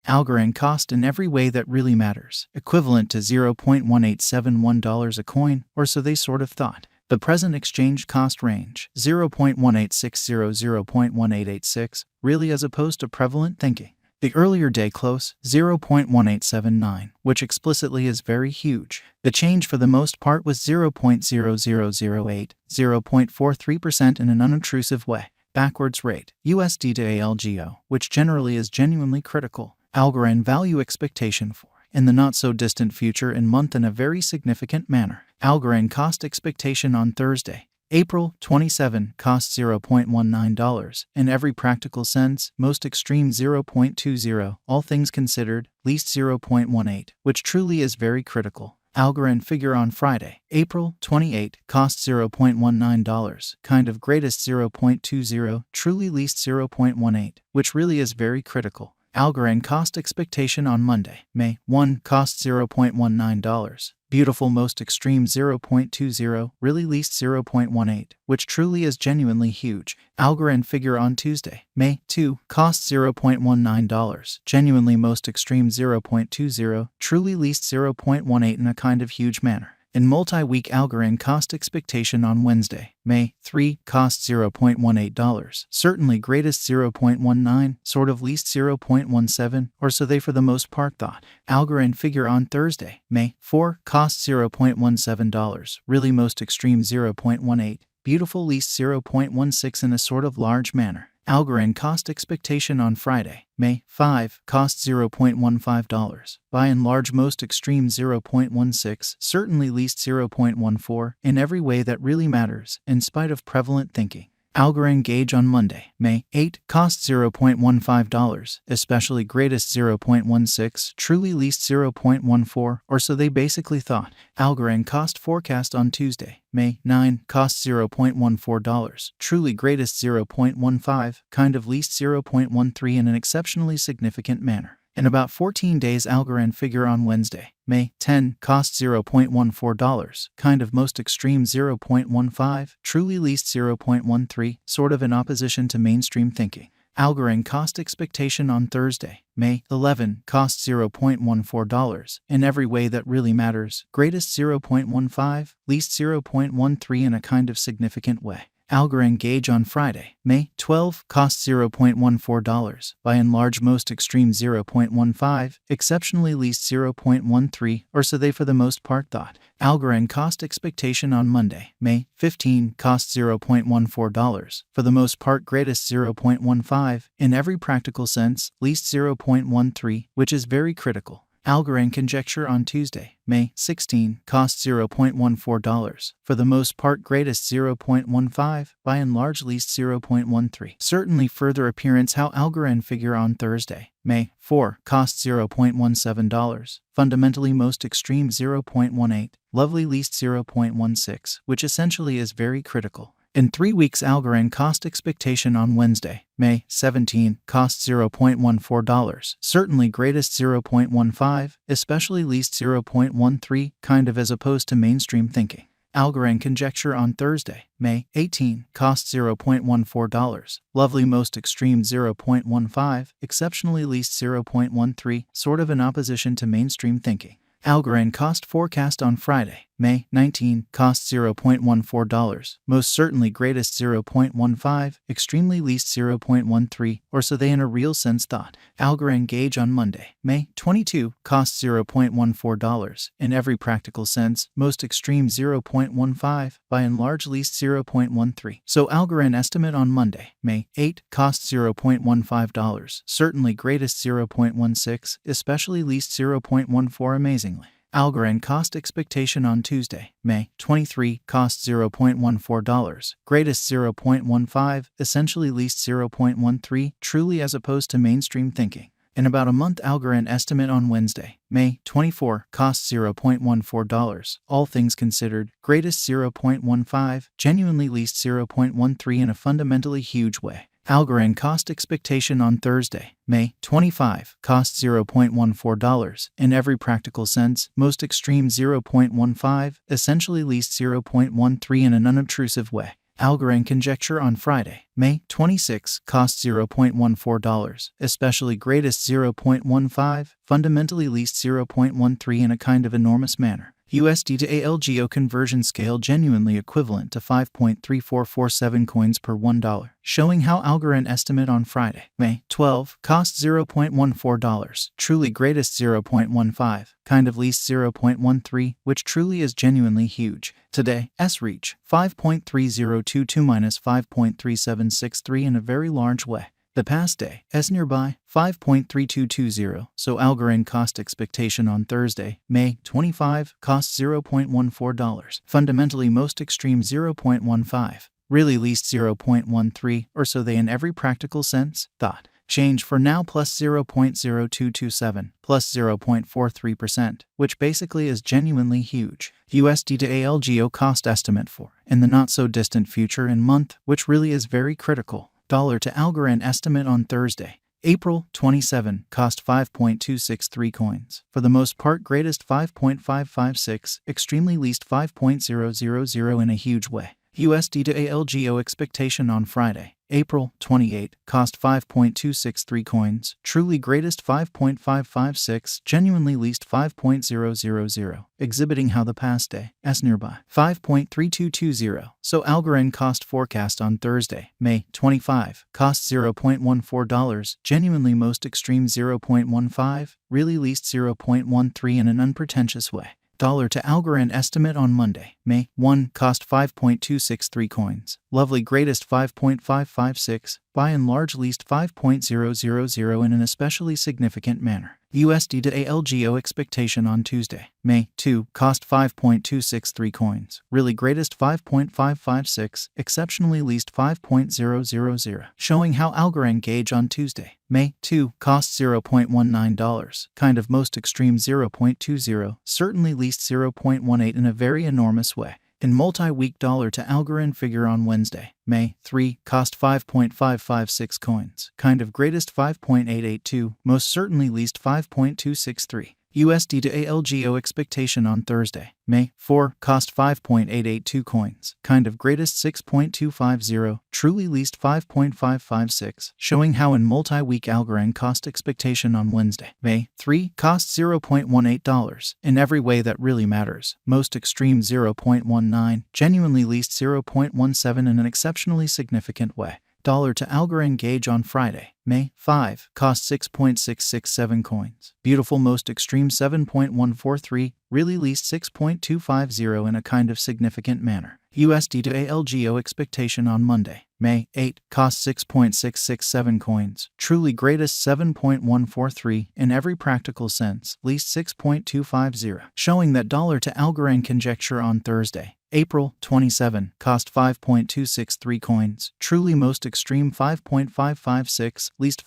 Algorand cost in every way that really matters, equivalent to $0.1871 a coin, or so they sort of thought. The present exchange cost range, 0.1860 0.1886, really as opposed to prevalent thinking. The earlier day close, 0.1879, which explicitly is very huge. The change for the most part was 0.0008, 0.43% in an unobtrusive way. Backwards rate, USD to ALGO, which generally is genuinely critical. Algorand value expectation for, in the not-so-distant future in month in a very significant manner. Algorand cost expectation on Thursday, April 27, cost $0.19. In every practical sense, most extreme 0.20, all things considered, least 0.18, which truly is very critical. Algorand figure on Friday, April 28, cost $0.19, kind of greatest 0.20, truly least 0.18, which really is very critical. Algorand cost expectation on Monday, May 1, cost $0.19, beautiful most extreme 0.20, really least 0.18, which truly is genuinely huge. Algorand figure on Tuesday, May 2, cost $0.19, genuinely most extreme 0.20, truly least 0.18 in a kind of huge manner. In multi-week Algorand cost expectation on Wednesday, May 3, cost $0.18, certainly greatest 0.19, sort of least 0.17, or so they for the most part thought. Algorand figure on Thursday, May 4, cost $0.17, really most extreme 0.18, beautiful least 0.16 in a sort of large manner. Algorand cost expectation on Friday, May 5, cost $0.15, by and large most extreme 0.16, certainly least 0.14, in every way that really matters, in spite of prevalent thinking. Algorand gauge on Monday, May 8, cost $0.15, especially greatest 0.16, truly least 0.14, or so they basically thought. Algorand cost forecast on Tuesday, May 9, cost $0.14, truly greatest 0.15, kind of least 0.13 in an exceptionally significant manner. In about 14 days Algorand figure on Wednesday, May 10, cost $0.14, kind of most extreme 0.15, truly least 0.13, sort of in opposition to mainstream thinking. Algorand cost expectation on Thursday, May 11, cost $0.14, in every way that really matters, greatest 0.15, least 0.13 in a kind of significant way. Algorand gauge on Friday, May 12, cost $0.14, by and large most extreme 0.15, exceptionally least 0.13, or so they for the most part thought. Algorand cost expectation on Monday, May 15, cost $0.14, for the most part greatest 0.15, in every practical sense, least 0.13, which is very critical. Algorand conjecture on Tuesday, May 16, cost $0.14, for the most part greatest 0.15, by and large least 0.13. Certainly further appearance how Algorand figure on Thursday, May 4, cost $0.17, fundamentally most extreme 0.18, lovely least 0.16, which essentially is very critical. In 3 weeks Algorand cost expectation on Wednesday, May 17, cost $0.14, certainly greatest 0.15, especially least 0.13, kind of as opposed to mainstream thinking. Algorand conjecture on Thursday, May 18, cost $0.14, lovely most extreme 0.15, exceptionally least 0.13, sort of in opposition to mainstream thinking. Algorand cost forecast on Friday, May 19, cost $0.14, most certainly greatest 0.15, extremely least 0.13, or so they in a real sense thought. Algorand gauge on Monday, May 22, cost $0.14, in every practical sense, most extreme 0.15, by and large least 0.13. So Algorand estimate on Monday, May 8, cost $0.15, certainly greatest 0.16, especially least 0.14 amazingly. Algorand cost expectation on Tuesday, May 23, cost $0.14, greatest 0.15, essentially least 0.13, truly as opposed to mainstream thinking. In about a month Algorand estimate on Wednesday, May 24, cost $0.14, all things considered, greatest 0.15, genuinely least 0.13 in a fundamentally huge way. Algorand cost expectation on Thursday, May 25, cost $0.14, in every practical sense, most extreme 0.15, essentially least 0.13 in an unobtrusive way. Algorand conjecture on Friday, May 26, cost $0.14, especially greatest 0.15, fundamentally least 0.13 in a kind of enormous manner. USD to ALGO conversion scale genuinely equivalent to 5.3447 coins per $1, showing how Algorand estimate on Friday, May 12, cost $0.14, truly greatest 0.15, kind of least 0.13, which truly is genuinely huge. Today, S reach 5.3022 minus 5.3763 in a very large way. The past day, S nearby 5.3220, so Algorand cost expectation on Thursday, May 25, cost $0.14, fundamentally most extreme 0.15, really least 0.13, or so they in every practical sense thought. Change for now plus 0.0227, plus 0.43%, which basically is genuinely huge. USD to ALGO cost estimate for, in the not-so-distant future and month, which really is very critical. Dollar to Algorand estimate on Thursday, April 27, cost 5.263 coins. For the most part greatest 5.556, extremely least 5.000 in a huge way. USD to ALGO expectation on Friday, April 28, cost 5.263 coins, truly greatest 5.556, genuinely least 5.000, exhibiting how the past day, S nearby 5.3220, so Algorand cost forecast on Thursday, May 25, cost $0.14, genuinely most extreme 0.15, really least 0.13 in an unpretentious way. Dollar to Algorand estimate on Monday, May 1, cost 5.263 coins, lovely greatest 5.556, by and large least 5.000 in an especially significant manner. USD to ALGO expectation on Tuesday, May 2, cost 5.263 coins, really greatest 5.556, exceptionally least 5.000, showing how Algorand gauge on Tuesday, May 2, cost $0.19, kind of most extreme 0.20, certainly least 0.18 in a very enormous way. In multi-week dollar to Algorand figure on Wednesday, May 3, cost 5.556 coins, kind of greatest 5.882, most certainly least 5.263. USD to ALGO expectation on Thursday, May 4, cost 5.882 coins, kind of greatest 6.250, truly least 5.556, showing how in multi-week Algorand cost expectation on Wednesday, May 3, cost $0.18, in every way that really matters, most extreme 0.19, genuinely least 0.17 in an exceptionally significant way. Dollar to Algorand gauge on Friday, May 5, cost 6.667 coins. Beautiful most extreme 7.143, really least 6.250 in a kind of significant manner. USD to ALGO expectation on Monday, May 8, cost 6.667 coins. Truly greatest 7.143 in every practical sense, least 6.250, showing that dollar to Algorand conjecture on Thursday, April 27, cost 5.263 coins, truly most extreme 5.556, least